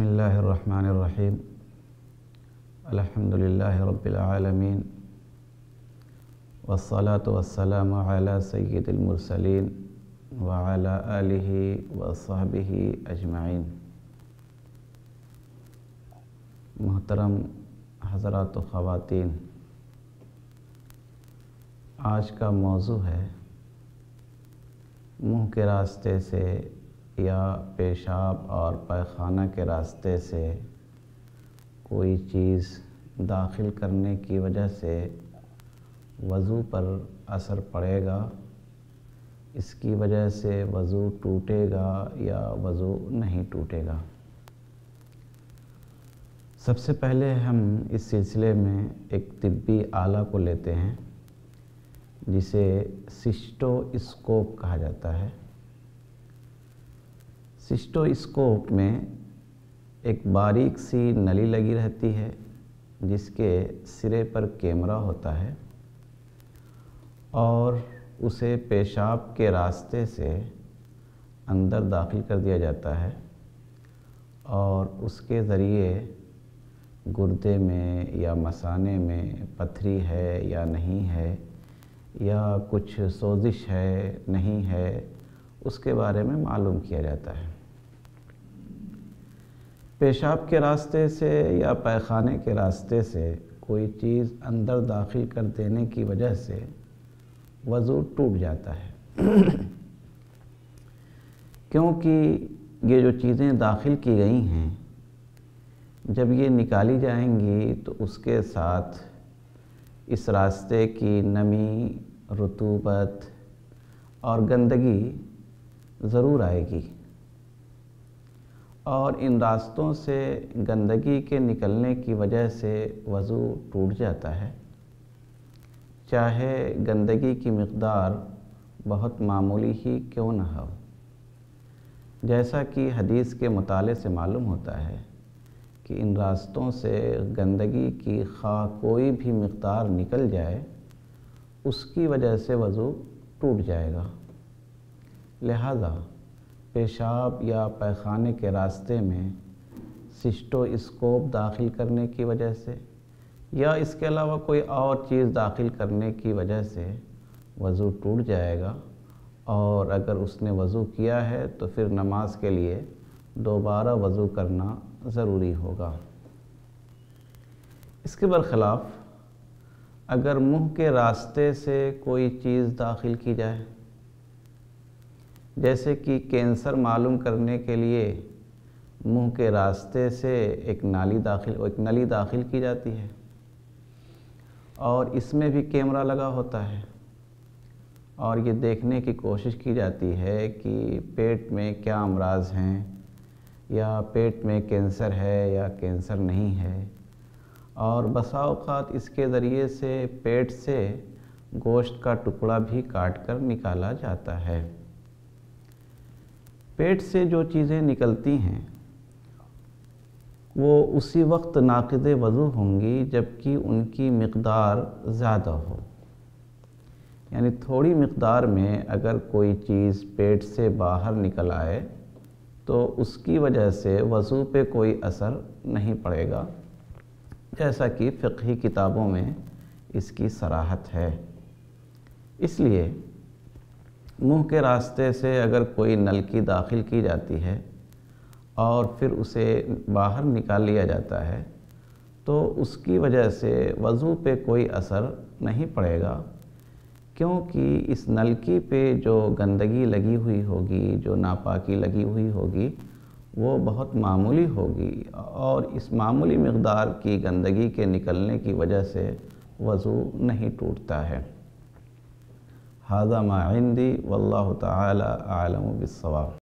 بسم اللہ الرحمن الرحیم الحمد للہ رب العالمین والصلاة والسلام علی سید المرسلین وعلی آلہ وصحبہ اجمعین۔ محترم حضرات و خواتین، آج کا موضوع ہے منہ کے راستے سے یا پیشاب اور پائخانہ کے راستے سے کوئی چیز داخل کرنے کی وجہ سے وضو پر اثر پڑے گا، اس کی وجہ سے وضو ٹوٹے گا یا وضو نہیں ٹوٹے گا۔ سب سے پہلے ہم اس سلسلے میں ایک طبی آلہ کو لیتے ہیں جسے سسٹو اسکوپ کہا جاتا ہے۔ سسٹو اسکوپ میں ایک باریک سی نلی لگی رہتی ہے جس کے سرے پر کیمرہ ہوتا ہے اور اسے پیشاب کے راستے سے اندر داخل کر دیا جاتا ہے اور اس کے ذریعے گردے میں یا مثانے میں پتھری ہے یا نہیں ہے یا کچھ سوزش ہے نہیں ہے، اس کے بارے میں معلوم کیا جاتا ہے۔ پیشاب کے راستے سے یا پائخانے کے راستے سے کوئی چیز اندر داخل کر دینے کی وجہ سے وضو ٹوٹ جاتا ہے، کیونکہ یہ جو چیزیں داخل کی گئی ہیں جب یہ نکالی جائیں گی تو اس کے ساتھ اس راستے کی نمی، رطوبت اور گندگی ضرور آئے گی، اور ان راستوں سے گندگی کے نکلنے کی وجہ سے وضو ٹوٹ جاتا ہے، چاہے گندگی کی مقدار بہت معمولی ہی کیوں نہ ہو۔ جیسا کہ حدیث کے مطالعے سے معلوم ہوتا ہے کہ ان راستوں سے گندگی کی خواہ کوئی بھی مقدار نکل جائے اس کی وجہ سے وضو ٹوٹ جائے گا۔ لہذا پیشاب یا پائخانے کے راستے میں سسٹو اسکوپ داخل کرنے کی وجہ سے یا اس کے علاوہ کوئی اور چیز داخل کرنے کی وجہ سے وضو ٹوٹ جائے گا، اور اگر اس نے وضو کیا ہے تو پھر نماز کے لیے دوبارہ وضو کرنا ضروری ہوگا۔ اس کے برخلاف اگر منہ کے راستے سے کوئی چیز داخل کی جائے، جیسے کہ کینسر معلوم کرنے کے لیے منہ کے راستے سے ایک نلی داخل کی جاتی ہے اور اس میں بھی کیمرہ لگا ہوتا ہے اور یہ دیکھنے کی کوشش کی جاتی ہے کہ پیٹ میں کیا امراض ہیں یا پیٹ میں کینسر ہے یا کینسر نہیں ہے، اور بسا اوقات اس کے ذریعے سے پیٹ سے گوشت کا ٹکڑا بھی کاٹ کر نکالا جاتا ہے۔ پیٹ سے جو چیزیں نکلتی ہیں وہ اسی وقت ناقض وضو ہوں گی جبکہ ان کی مقدار زیادہ ہو، یعنی تھوڑی مقدار میں اگر کوئی چیز پیٹ سے باہر نکل آئے تو اس کی وجہ سے وضو پہ کوئی اثر نہیں پڑے گا، جیسا کہ فقہی کتابوں میں اس کی صراحت ہے۔ اس لیے منہ کے راستے سے اگر کوئی نلکی داخل کی جاتی ہے اور پھر اسے باہر نکال لیا جاتا ہے تو اس کی وجہ سے وضو پہ کوئی اثر نہیں پڑے گا، کیونکہ اس نلکی پہ جو گندگی لگی ہوئی ہوگی، جو ناپاکی لگی ہوئی ہوگی، وہ بہت معمولی ہوگی اور اس معمولی مقدار کی گندگی کے نکلنے کی وجہ سے وضو نہیں ٹوٹتا ہے۔ ھذا ما عندی واللہ تعالی اعلم بالصواب۔